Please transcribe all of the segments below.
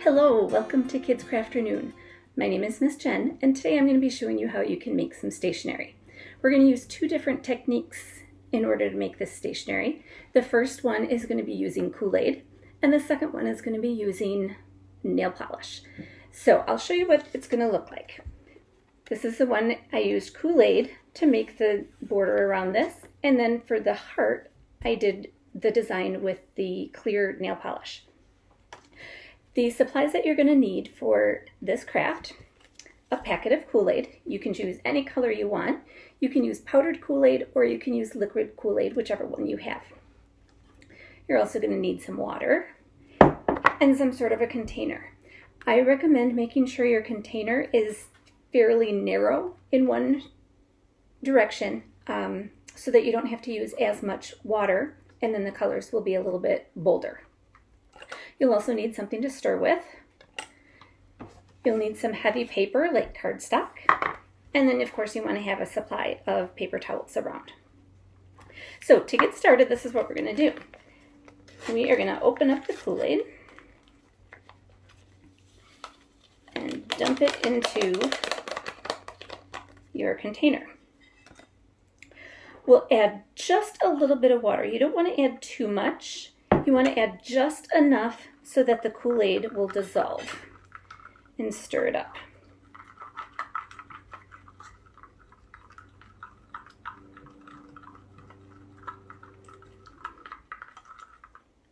Hello, welcome to Kids Crafternoon. My name is Miss Jen, and today I'm going to be showing you how you can make some stationery. We're going to use two different techniques in order to make this stationery. The first one is going to be using Koolaid, and the second one is going to be using nail polish. So I'll show you what it's going to look like. This is the one I used Koolaid to make the border around this, and then for the heart I did the design with the clear nail polish. The supplies that you're going to need for this craft: a packet of Koolaid. You can choose any color you want. You can use powdered Koolaid or you can use liquid Koolaid, whichever one you have. You're also going to need some water and some sort of a container. I recommend making sure your container is fairly narrow in one direction so that you don't have to use as much water, and then the colors will be a little bit bolder. You'll also need something to stir with. You'll need some heavy paper like cardstock. And then of course you want to have a supply of paper towels around. So to get started, this is what we're going to do. We are going to open up the Koolaid and dump it into your container. We'll add just a little bit of water. You don't want to add too much. You want to add just enough so that the Koolaid will dissolve, and stir it up.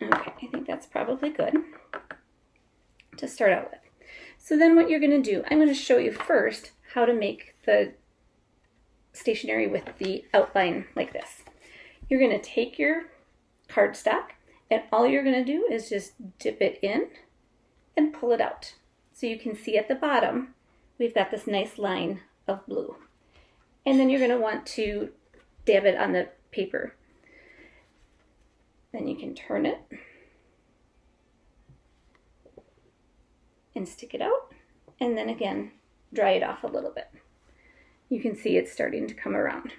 Okay, I think that's probably good to start out with. So then what you're going to do, I'm going to show you first how to make the stationery with the outline like this. You're going to take your cardstock, and all you're going to do is just dip it in and pull it out. So you can see at the bottom, we've got this nice line of blue. And then you're going to want to dab it on the paper. Then you can turn it and stick it out. And then again, dry it off a little bit. You can see it's starting to come around.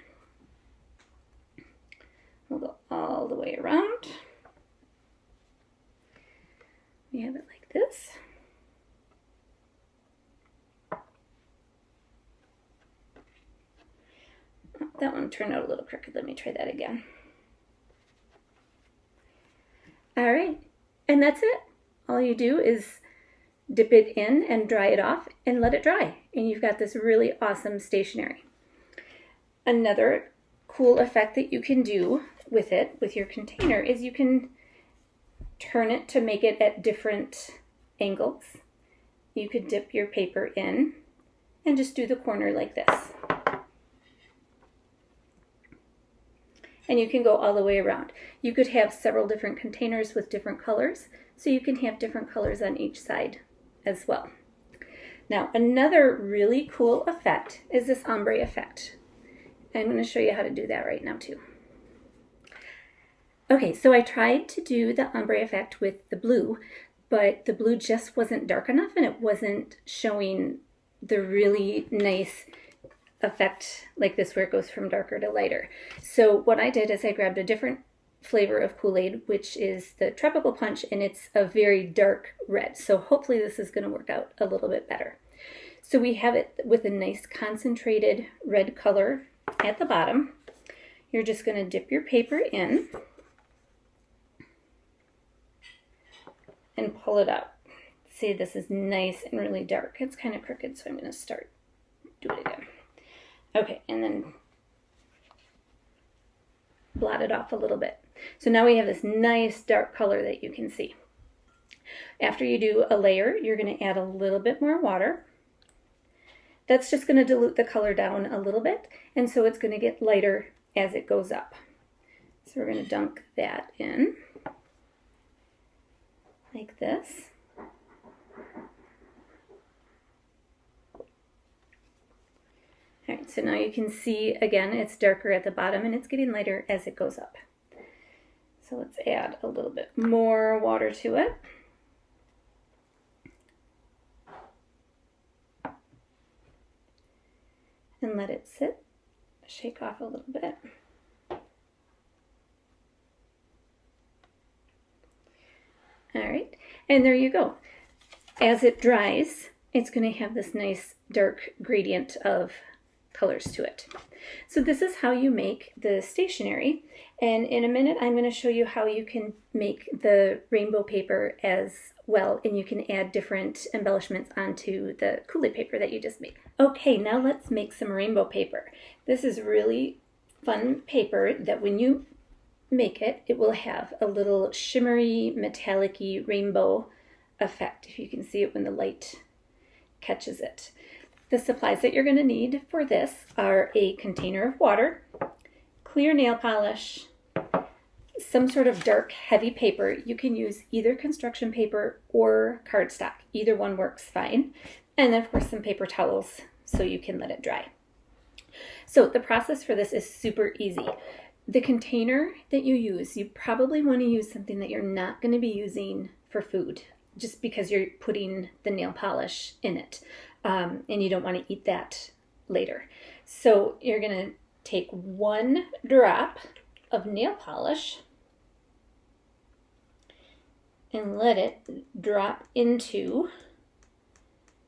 We'll go all the way around. We have it like this. Oh, that one turned out a little crooked. Let me try that again. All right, and that's it. All you do is dip it in and dry it off and let it dry, and you've got this really awesome stationery. Another cool effect that you can do with it, with your container, is you can turn it to make it at different angles. You could dip your paper in and just do the corner like this. And you can go all the way around. You could have several different containers with different colors, so you can have different colors on each side as well. Now, another really cool effect is this ombre effect. I'm going to show you how to do that right now too. Okay, so I tried to do the ombre effect with the blue, but the blue just wasn't dark enough and it wasn't showing the really nice effect like this where it goes from darker to lighter. So what I did is I grabbed a different flavor of Koolaid, which is the Tropical Punch, and it's a very dark red. So hopefully this is going to work out a little bit better. So we have it with a nice concentrated red color at the bottom. You're just going to dip your paper in and pull it out. See, this is nice and really dark. It's kind of crooked, so I'm going to do it again. Okay, and then blot it off a little bit. So now we have this nice dark color that you can see. After you do a layer, you're going to add a little bit more water. That's just going to dilute the color down a little bit, and so it's going to get lighter as it goes up. So we're going to dunk that in like this. All right, so now you can see, again, it's darker at the bottom and it's getting lighter as it goes up. So let's add a little bit more water to it. And let it sit, shake off a little bit. All right, and there you go. as it dries, it's going to have this nice dark gradient of colors to it. So this is how you make the stationery, and in a minute I'm going to show you how you can make the rainbow paper as well, and you can add different embellishments onto the Koolaid paper that you just made. Okay, now let's make some rainbow paper. This is really fun paper that when you make it, it will have a little shimmery, metallic-y rainbow effect, if you can see it when the light catches it. The supplies that you're going to need for this are a container of water, clear nail polish, some sort of dark heavy paper. You can use either construction paper or cardstock. Either one works fine. And then of course some paper towels so you can let it dry. So the process for this is super easy. The container that you use, you probably want to use something that you're not going to be using for food, just because you're putting the nail polish in it, and you don't want to eat that later. So you're going to take 1 drop of nail polish and let it drop into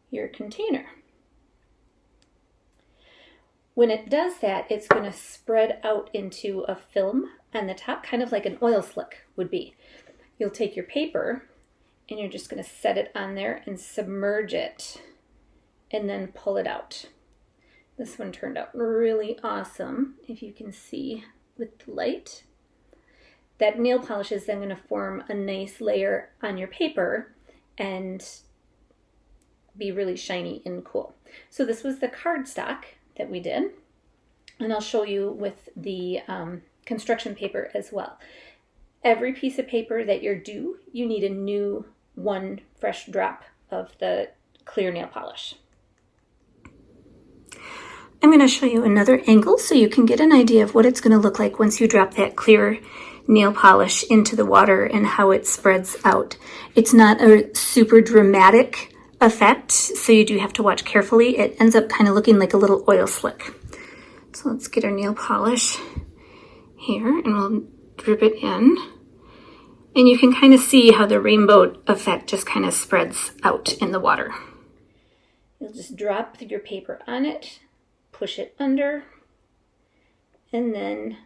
your container. When it does that, it's going to spread out into a film on the top, kind of like an oil slick would be. You'll take your paper and you're just going to set it on there and submerge it and then pull it out. This one turned out really awesome, if you can see with the light. That nail polish is then going to form a nice layer on your paper and be really shiny and cool. So this was the cardstock that we did, and I'll show you with the construction paper as well. Every piece of paper that you're due, you need a new 1 fresh drop of the clear nail polish. I'm going to show you another angle so you can get an idea of what it's going to look like once you drop that clear nail polish into the water and how it spreads out. It's not a super dramatic effect, so you do have to watch carefully. It ends up kind of looking like a little oil slick. So let's get our nail polish here and we'll drip it in. And you can kind of see how the rainbow effect just kind of spreads out in the water. You'll just drop your paper on it, push it under, and then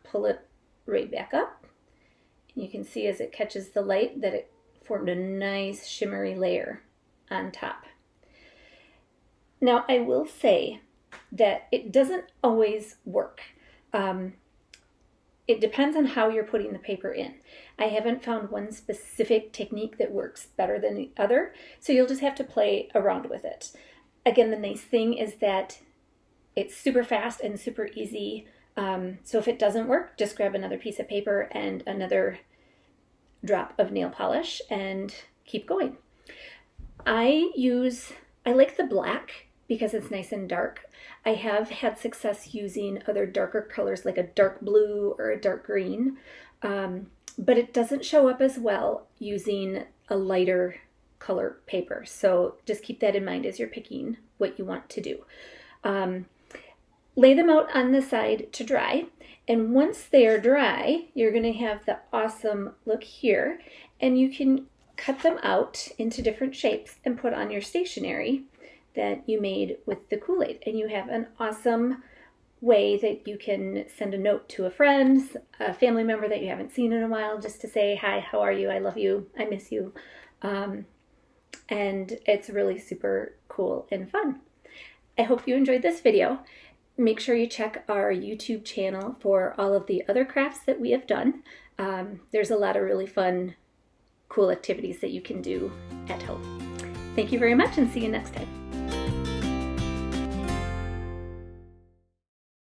pull it right back up. And you can see as it catches the light that it formed a nice shimmery layer on top. Now I will say that it doesn't always work. It depends on how you're putting the paper in. I haven't found one specific technique that works better than the other, so you'll just have to play around with it. Again, the nice thing is that it's super fast and super easy. So if it doesn't work, just grab another piece of paper and another drop of nail polish and keep going. I like the black because it's nice and dark. I have had success using other darker colors like a dark blue or a dark green, but it doesn't show up as well using a lighter color paper. So just keep that in mind as you're picking what you want to do. Lay them out on the side to dry, and once they are dry, you're going to have the awesome look here, and you can cut them out into different shapes and put on your stationery that you made with the Koolaid. And you have an awesome way that you can send a note to a friend, a family member that you haven't seen in a while, just to say, hi, how are you? I love you. I miss you. And it's really super cool and fun. I hope you enjoyed this video. Make sure you check our YouTube channel for all of the other crafts that we have done. There's a lot of really fun, cool activities that you can do at home. Thank you very much and see you next time.